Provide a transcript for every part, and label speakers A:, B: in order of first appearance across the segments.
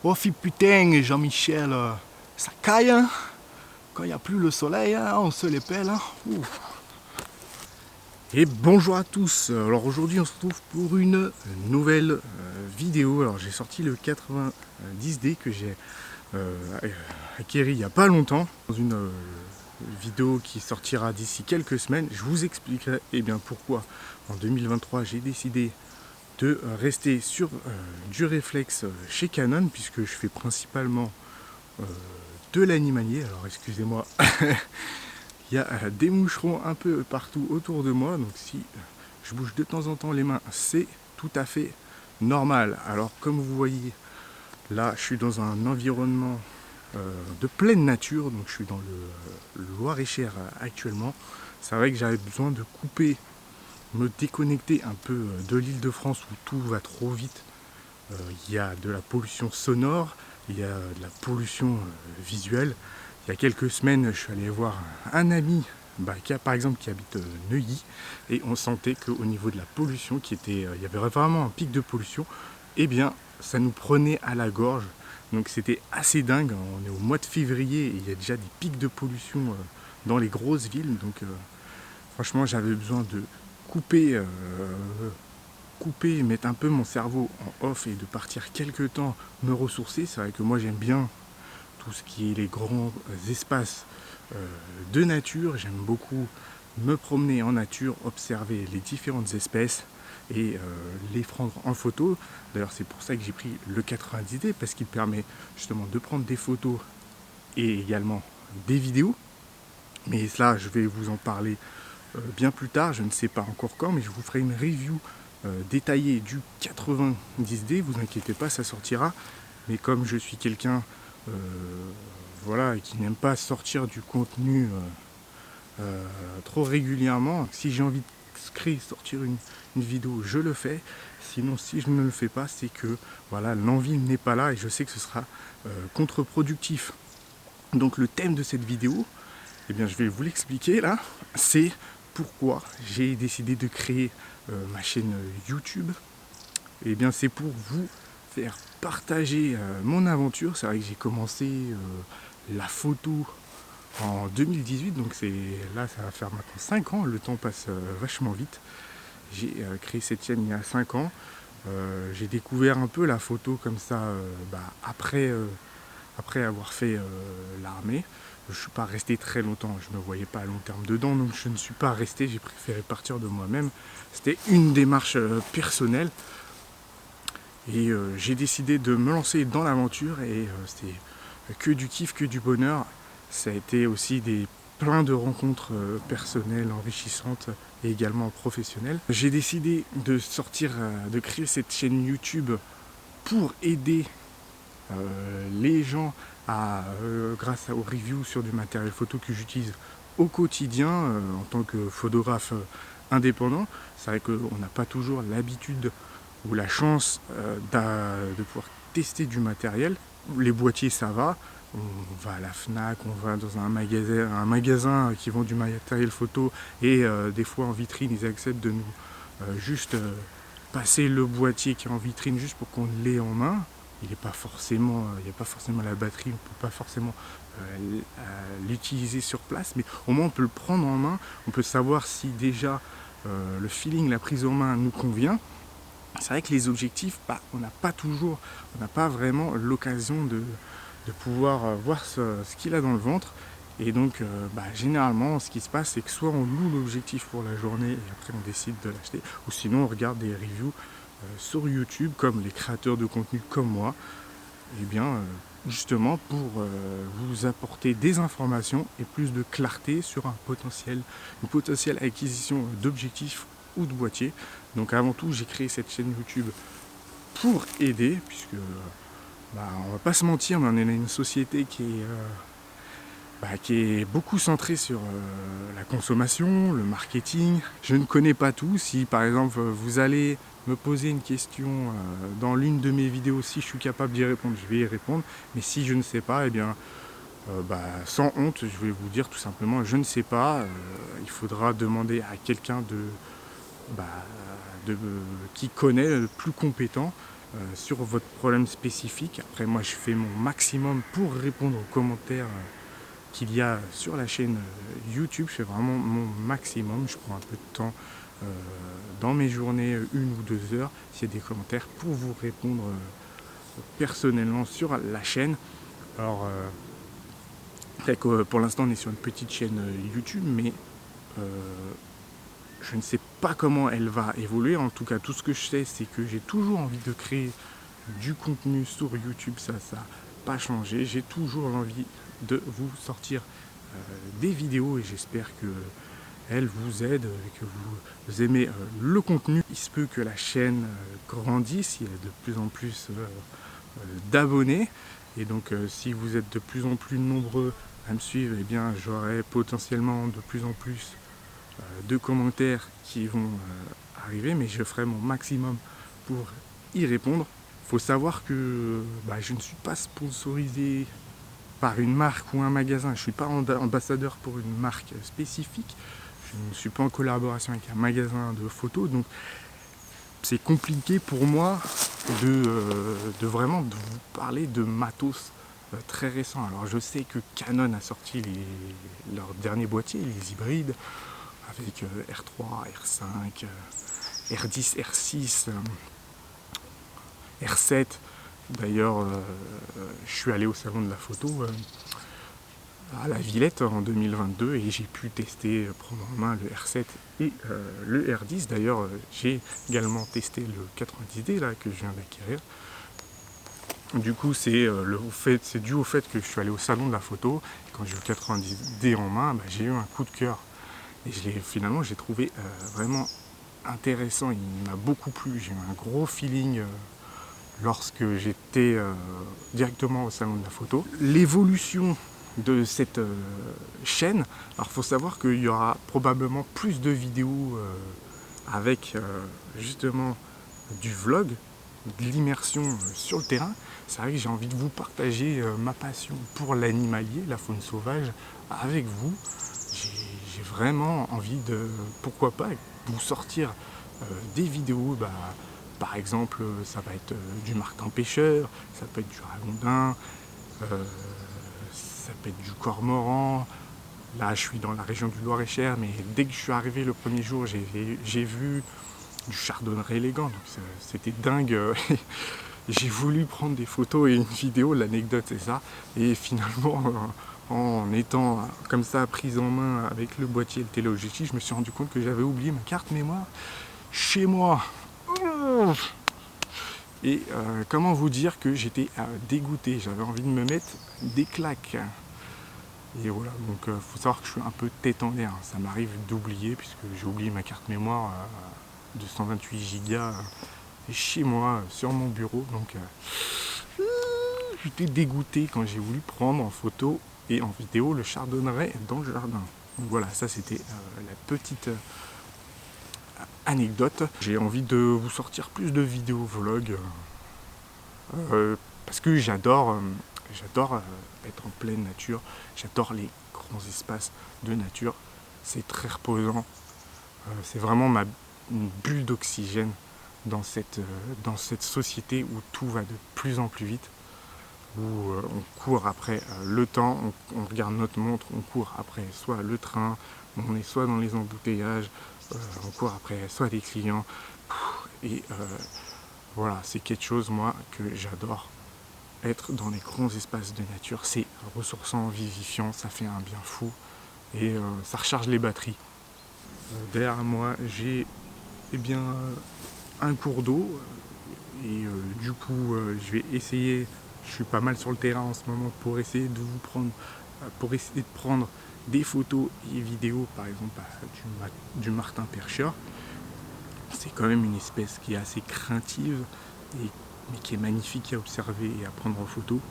A: Oh putain, Jean-Michel, ça caille, hein. Quand il n'y a plus le soleil, hein, on se les pèle. Hein. Et bonjour à tous. Alors aujourd'hui on se retrouve pour une nouvelle vidéo. Alors j'ai sorti le 90D que j'ai acquéri il n'y a pas longtemps. Dans une vidéo qui sortira d'ici quelques semaines, je vous expliquerai bien pourquoi en 2023 j'ai décidé de rester sur du réflexe chez Canon, puisque je fais principalement de l'animalier. Alors excusez-moi, il y a des moucherons un peu partout autour de moi, donc si je bouge de temps en temps les mains, c'est tout à fait normal. Alors comme vous voyez, là je suis dans un environnement de pleine nature, donc je suis dans le Loir-et-Cher actuellement. C'est vrai que j'avais besoin de couper, me déconnecter un peu de l'Île-de-France où tout va trop vite. Il y a de la pollution sonore, il y a de la pollution visuelle. Il y a quelques semaines, je suis allé voir un ami par exemple qui habite Neuilly, et on sentait qu'au niveau de la pollution, il y avait vraiment un pic de pollution, et bien ça nous prenait à la gorge. Donc c'était assez dingue. On est au mois de février et il y a déjà des pics de pollution dans les grosses villes. Donc franchement, j'avais besoin de couper, mettre un peu mon cerveau en off et de partir quelques temps me ressourcer. C'est vrai que moi j'aime bien tout ce qui est les grands espaces de nature. J'aime beaucoup me promener en nature, observer les différentes espèces et les prendre en photo. D'ailleurs c'est pour ça que j'ai pris le 90D, parce qu'il permet justement de prendre des photos et également des vidéos. Mais là je vais vous en parler bien plus tard, je ne sais pas encore quand, mais je vous ferai une review détaillée du 90D, vous inquiétez pas, ça sortira. Mais comme je suis quelqu'un qui n'aime pas sortir du contenu trop régulièrement, si j'ai envie de sortir une vidéo, je le fais. Sinon, si je ne le fais pas, c'est que l'envie n'est pas là, et je sais que ce sera contre-productif. Donc le thème de cette vidéo, je vais vous l'expliquer là. C'est pourquoi j'ai décidé de créer ma chaîne YouTube. C'est pour vous faire partager mon aventure. C'est vrai que j'ai commencé la photo en 2018, donc là ça va faire maintenant 5 ans, le temps passe vachement vite. J'ai créé cette chaîne il y a 5 ans. J'ai découvert un peu la photo comme ça après avoir fait l'armée. Je ne suis pas resté très longtemps, je ne me voyais pas à long terme dedans, donc je ne suis pas resté, j'ai préféré partir de moi-même. C'était une démarche personnelle, et j'ai décidé de me lancer dans l'aventure, et c'était que du kiff, que du bonheur. Ça a été aussi plein de rencontres personnelles, enrichissantes et également professionnelles. J'ai décidé de créer cette chaîne YouTube pour aider les gens grâce aux reviews sur du matériel photo que j'utilise au quotidien en tant que photographe indépendant. C'est vrai qu'on n'a pas toujours l'habitude ou la chance de pouvoir tester du matériel. Les boîtiers, ça va. On va à la Fnac, on va dans un magasin qui vend du matériel photo, et des fois en vitrine ils acceptent de nous juste passer le boîtier qui est en vitrine juste pour qu'on l'ait en main. Il n'y a pas forcément la batterie, on ne peut pas forcément l'utiliser sur place, mais au moins on peut le prendre en main, on peut savoir si déjà le feeling, la prise en main nous convient. C'est vrai que les objectifs, on n'a pas vraiment l'occasion de pouvoir voir ce qu'il a dans le ventre. Et donc généralement ce qui se passe, c'est que soit on loue l'objectif pour la journée et après on décide de l'acheter, ou sinon on regarde des reviews sur YouTube, comme les créateurs de contenu comme moi, justement pour vous apporter des informations et plus de clarté sur une potentielle acquisition d'objectifs ou de boîtiers. Donc avant tout, j'ai créé cette chaîne YouTube pour aider, puisque on va pas se mentir, mais on est dans une société qui est beaucoup centrée sur la consommation, le marketing. Je ne connais pas tout. Si par exemple vous allez me poser une question dans l'une de mes vidéos, si je suis capable d'y répondre, je vais y répondre. Mais si je ne sais pas, sans honte, je vais vous dire tout simplement, je ne sais pas. Il faudra demander à quelqu'un qui connaît, le plus compétent. sur votre problème spécifique. Après moi je fais mon maximum pour répondre aux commentaires qu'il y a sur la chaîne YouTube. Je fais vraiment mon maximum, je prends un peu de temps dans mes journées, 1 ou 2 heures, s'il y a des commentaires, pour vous répondre personnellement sur la chaîne. Alors pour l'instant on est sur une petite chaîne YouTube, mais je ne sais pas comment elle va évoluer. En tout cas, tout ce que je sais, c'est que j'ai toujours envie de créer du contenu sur YouTube. Ça n'a pas changé. J'ai toujours envie de vous sortir des vidéos et j'espère que elles vous aident, que vous aimez le contenu. Il se peut que la chaîne grandisse, il y a de plus en plus d'abonnés. Et donc si vous êtes de plus en plus nombreux à me suivre, eh bien j'aurai potentiellement de plus en plus de commentaires qui vont arriver, mais je ferai mon maximum pour y répondre. Il faut savoir que je ne suis pas sponsorisé par une marque ou un magasin, je ne suis pas ambassadeur pour une marque spécifique, je ne suis pas en collaboration avec un magasin de photos, donc c'est compliqué pour moi de vraiment de vous parler de matos très récents. Alors je sais que Canon a sorti leurs derniers boîtiers, les hybrides, avec R3, R5, R10, R6, R7. D'ailleurs, je suis allé au salon de la photo à la Villette en 2022 et j'ai pu tester, prendre en main le R7 et le R10. D'ailleurs, j'ai également testé le 90D là, que je viens d'acquérir. Du coup, c'est dû au fait que je suis allé au salon de la photo. Et quand j'ai eu le 90D en main, j'ai eu un coup de cœur. Et finalement, j'ai trouvé vraiment intéressant. Il m'a beaucoup plu. J'ai eu un gros feeling lorsque j'étais directement au salon de la photo. L'évolution de cette chaîne, alors il faut savoir qu'il y aura probablement plus de vidéos avec justement du vlog, de l'immersion sur le terrain. C'est vrai que j'ai envie de vous partager ma passion pour l'animalier, la faune sauvage, avec vous. J'ai vraiment envie de, pourquoi pas, vous sortir des vidéos. Par exemple, ça va être du martin pêcheur, ça peut être du ragondin, ça peut être du cormoran. Là, je suis dans la région du Loir-et-Cher, mais dès que je suis arrivé le premier jour, j'ai vu du chardonneret élégant. Donc c'était dingue. J'ai voulu prendre des photos et une vidéo. L'anecdote, c'est ça. Et finalement, en étant comme ça prise en main avec le boîtier et le téléobjectif, je me suis rendu compte que j'avais oublié ma carte mémoire chez moi. Et comment vous dire que j'étais dégoûté, j'avais envie de me mettre des claques. Et voilà, donc faut savoir que je suis un peu tête en l'air. Ça m'arrive d'oublier, puisque j'ai oublié ma carte mémoire de 128 Go chez moi, sur mon bureau. Donc j'étais dégoûté quand j'ai voulu prendre en photo et en vidéo le chardonneret dans le jardin. Donc voilà, ça c'était la petite anecdote. J'ai envie de vous sortir plus de vidéos vlogs parce que j'adore être en pleine nature, j'adore les grands espaces de nature, c'est très reposant, c'est vraiment une bulle d'oxygène dans cette société où tout va de plus en plus vite, où on court après le temps, on regarde notre montre, on court après soit le train, on est soit dans les embouteillages, on court après soit des clients, et voilà, c'est quelque chose moi que j'adore. Être dans les grands espaces de nature, c'est ressourçant, vivifiant, ça fait un bien fou et ça recharge les batteries. Derrière moi, j'ai un cours d'eau et du coup, je vais essayer. Je suis pas mal sur le terrain en ce moment pour essayer de prendre des photos et vidéos, par exemple du martin pêcheur. C'est quand même une espèce qui est assez craintive mais qui est magnifique à observer et à prendre en photo.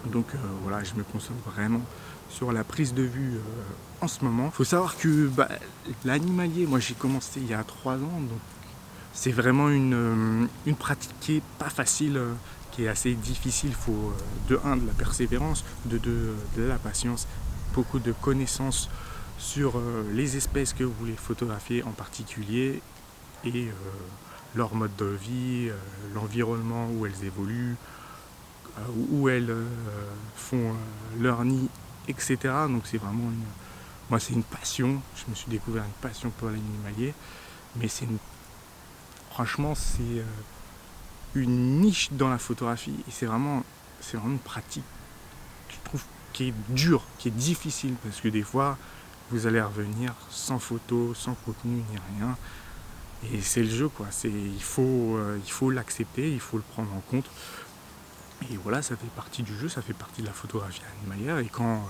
A: Donc voilà, je me concentre vraiment sur la prise de vue en ce moment. Il faut savoir que l'animalier, moi j'ai commencé il y a 3 ans, donc c'est vraiment une pratique qui est pas facile, qui est assez difficile. Il faut de la persévérance, de la patience, beaucoup de connaissances sur les espèces que vous voulez photographier en particulier et leur mode de vie, l'environnement où elles évoluent, où elles font leur nid, etc. Donc c'est vraiment moi c'est une passion, je me suis découvert une passion pour l'animalier, mais franchement c'est une niche dans la photographie et c'est vraiment une pratique, je trouve, qui est dure, qui est difficile, parce que des fois vous allez revenir sans photo, sans contenu ni rien, et c'est le jeu quoi. Il faut l'accepter, il faut le prendre en compte, et voilà, ça fait partie du jeu, ça fait partie de la photographie animalière. Et quand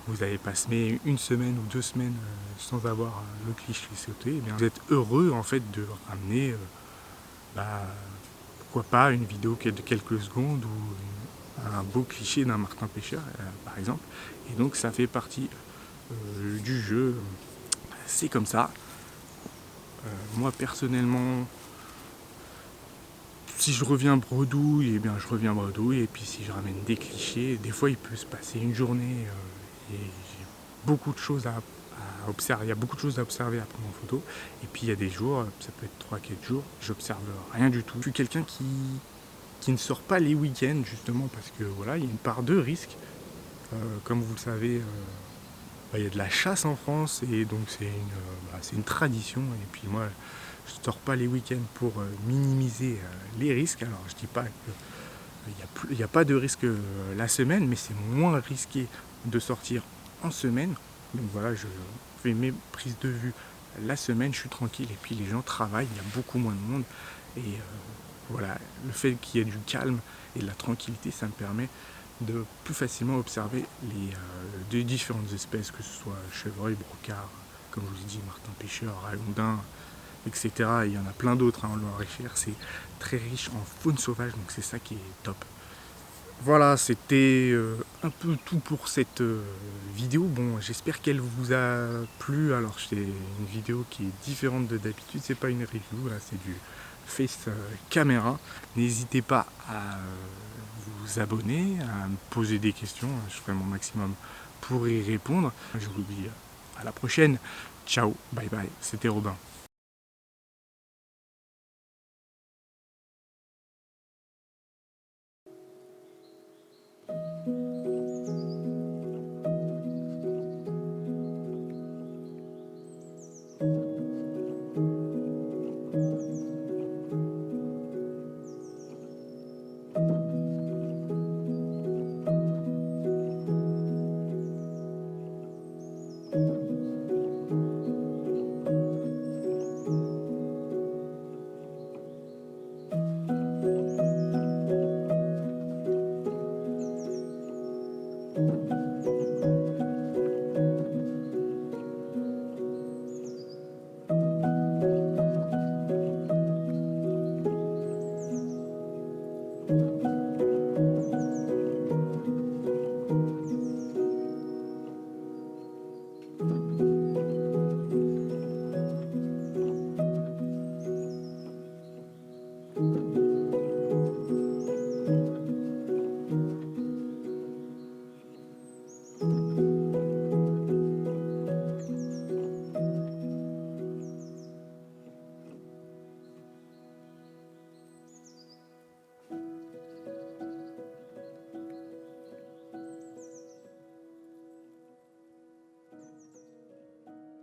A: vous avez passé une semaine ou 2 semaines sans avoir le cliché sauté, eh bien, vous êtes heureux en fait de ramener pourquoi pas une vidéo de quelques secondes ou un beau cliché d'un Martin Pêcheur par exemple. Et donc ça fait partie du jeu, c'est comme ça. Moi personnellement, si je reviens bredouille, eh bien je reviens bredouille, et puis si je ramène des clichés, des fois il peut se passer une journée et j'ai beaucoup de choses à observer, il y a beaucoup de choses à observer à prendre en photo, et puis il y a des jours, ça peut être 3-4 jours, j'observe rien du tout. Je suis quelqu'un qui ne sort pas les week-ends, justement parce que voilà, il y a une part de risque. Comme vous le savez, il y a de la chasse en France, et donc c'est une tradition, et puis moi je ne sors pas les week-ends pour minimiser les risques. Alors je dis pas qu'il n'y a pas de risque la semaine, mais c'est moins risqué de sortir en semaine. Donc voilà, je fais mes prises de vue la semaine, je suis tranquille, et puis les gens travaillent, il y a beaucoup moins de monde, et voilà, le fait qu'il y ait du calme et de la tranquillité, ça me permet de plus facilement observer les différentes espèces, que ce soit chevreuil, brocard, comme je vous ai dit, martin pêcheur, ragondin, etc. Et il y en a plein d'autres en Loir-et-Cher, c'est très riche en faune sauvage, donc c'est ça qui est top. Voilà, c'était un peu tout pour cette vidéo. Bon, j'espère qu'elle vous a plu. Alors, c'est une vidéo qui est différente de d'habitude, c'est pas une review, là, c'est du face caméra. N'hésitez pas à vous abonner, à me poser des questions, je ferai mon maximum pour y répondre. Je vous dis à la prochaine. Ciao, bye bye, c'était Robin.